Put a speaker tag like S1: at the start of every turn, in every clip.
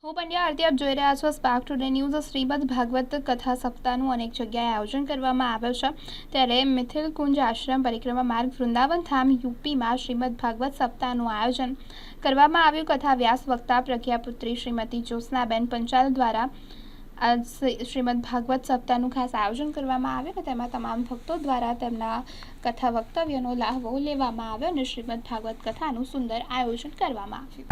S1: હું પંડ્યા આરતી, આપ જોઈ રહ્યા છો Spark Today News. Shrimad Bhagavat કથા સપ્તાહનું અનેક જગ્યાએ આયોજન કરવામાં આવ્યું છે, ત્યારે મિથિલ કુંજ આશ્રમ પરિક્રમા માર્ગ વૃંદાવન ધામ યુપીમાં શ્રીમદ ભાગવત સપ્તાહનું આયોજન કરવામાં આવ્યું। કથા વ્યાસ વક્તા પ્રજ્ઞાપુત્રી શ્રીમતી જ્યોત્સનાબેન પંચાલ દ્વારા શ્રીમદ ભાગવત સપ્તાહનું ખાસ આયોજન કરવામાં આવ્યું અને તેમાં તમામ ભક્તો દ્વારા તેમના કથા વક્તવ્યનો લાહવો લેવામાં આવ્યો અને શ્રીમદ ભાગવત કથાનું સુંદર આયોજન કરવામાં આવ્યું।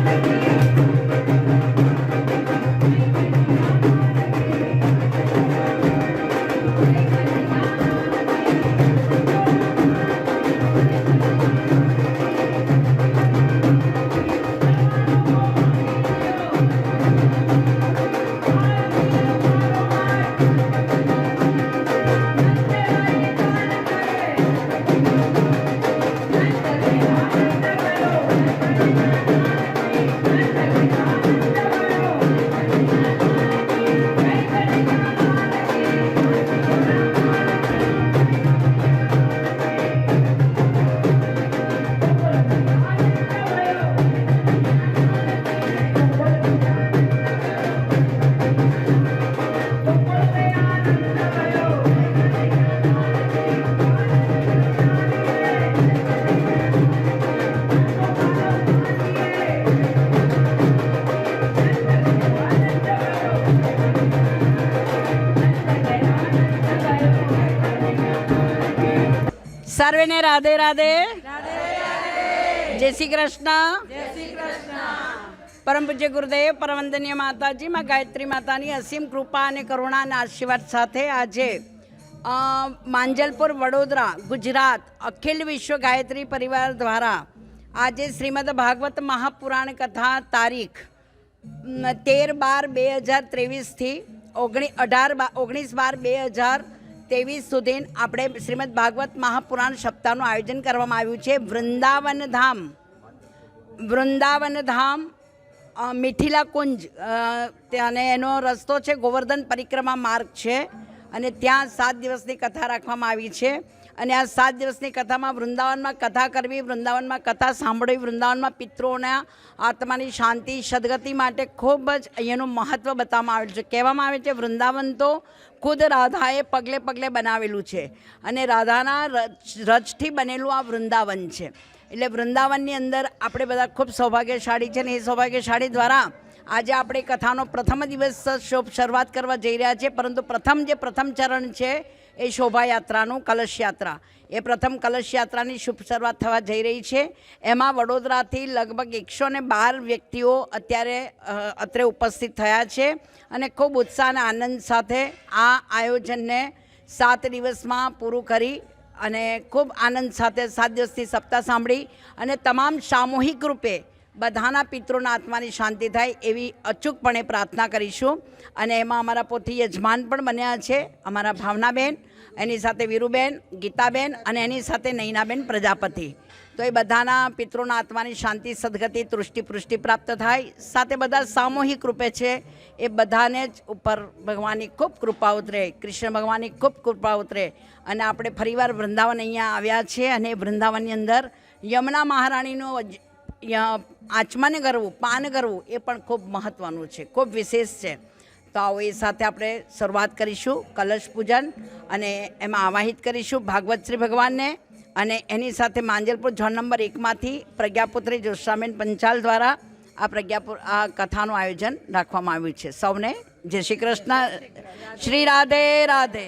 S2: सर्वे ने राधे राधे, जय श्री कृष्ण। परम पूज्य गुरुदेव परम वंदनीय माताजी मां गायत्री मातानी असीम कृपा અને કરુણા અને આશીર્વાદ સાથે આજે માંજલપુર વડોદરા ગુજરાત અખિલ વિશ્વ ગાયત્રી પરિવાર દ્વારા આજે શ્રીમદ ભાગવત મહાપુરાણ કથા તારીખ 13/12/2023 થી 19/12/2023 સુધી આપણે શ્રીમદ ભાગવત મહાપુરાણ સપ્તાહનું આયોજન કરવામાં આવ્યું છે। વૃંદાવન ધામ મિથિલા કુંજ અને એનો રસ્તો છે ગોવર્ધન પરિક્રમા માર્ગ છે અને ત્યાં 7 દિવસની કથા રાખવામાં આવી છે અને આ 7 દિવસની કથામાં વૃંદાવનમાં કથા કરવી, વૃંદાવનમાં કથા સાંભળવી, વૃંદાવનમાં પિતૃઓના આત્માની શાંતિ સદગતિ માટે ખૂબ જ અહીંયાનું મહત્ત્વ બતાવવામાં આવેલું છે। કહેવામાં આવે છે વૃંદાવન તો ખુદ રાધાએ પગલે પગલે બનાવેલું છે અને રાધાના રજથી બનેલું આ વૃંદાવન છે। એટલે વૃંદાવનની અંદર આપણે બધા ખૂબ સૌભાગ્યશાળી છે અને એ સૌભાગ્યશાળી દ્વારા આજે આપણે કથાનો પ્રથમ દિવસ શરૂઆત કરવા જઈ રહ્યા છીએ, પરંતુ પ્રથમ ચરણ છે એ શોભાયાત્રાનું કલશયાત્રા, એ પ્રથમ કલશયાત્રાની શુભ શરૂઆત થવા જઈ રહી છે। એમાં વડોદરાથી લગભગ 112 વ્યક્તિઓ અત્યારે અત્રે ઉપસ્થિત થયા છે અને ખૂબ ઉત્સાહ અને આનંદ સાથે આ આયોજનને 7 દિવસમાં પૂરું કરી અને ખૂબ આનંદ સાથે 7 દિવસથી સપ્તાહ સાંભળી અને તમામ સામૂહિક રૂપે બધાના પિતૃના આત્માની શાંતિ થાય એવી અચૂકપણે પ્રાર્થના કરીશું। અને એમાં અમારા પોથી યજમાન પણ બન્યા છે, અમારા ભાવનાબેન, એની સાથે વીરુબેન, ગીતાબેન અને એની સાથે નૈનાબેન પ્રજાપતિ। તો એ બધાના પિતૃના આત્માની શાંતિ સદગતિ તૃષ્ટિ પૃષ્ટિ પ્રાપ્ત થાય, સાથે બધા સામૂહિક રૂપે છે એ બધાને જ ઉપર ભગવાનની ખૂબ કૃપા ઉતરે, કૃષ્ણ ભગવાનની ખૂબ કૃપા ઉતરે અને આપણે ફરીવાર વૃંદાવન અહીંયા આવ્યા છે અને વૃંદાવનની અંદર યમુના મહારાણીનું આચમન કરવું, પાન કરવું એ પણ ખૂબ મહત્ત્વનું છે, ખૂબ વિશેષ છે। તો આવો એ સાથે આપણે શરૂઆત કરીશું કલશ પૂજન અને એમાં આવાહિત કરીશું ભાગવત શ્રી ભગવાનને અને એની સાથે માંજલપુર ઝોન નંબર 1માંથી પ્રજ્ઞાપુત્રી જ્યોત્સનાબેન પંચાલ દ્વારા આ કથાનું આયોજન રાખવામાં આવ્યું છે। સૌને જય શ્રી કૃષ્ણ, શ્રી રાધે રાધે।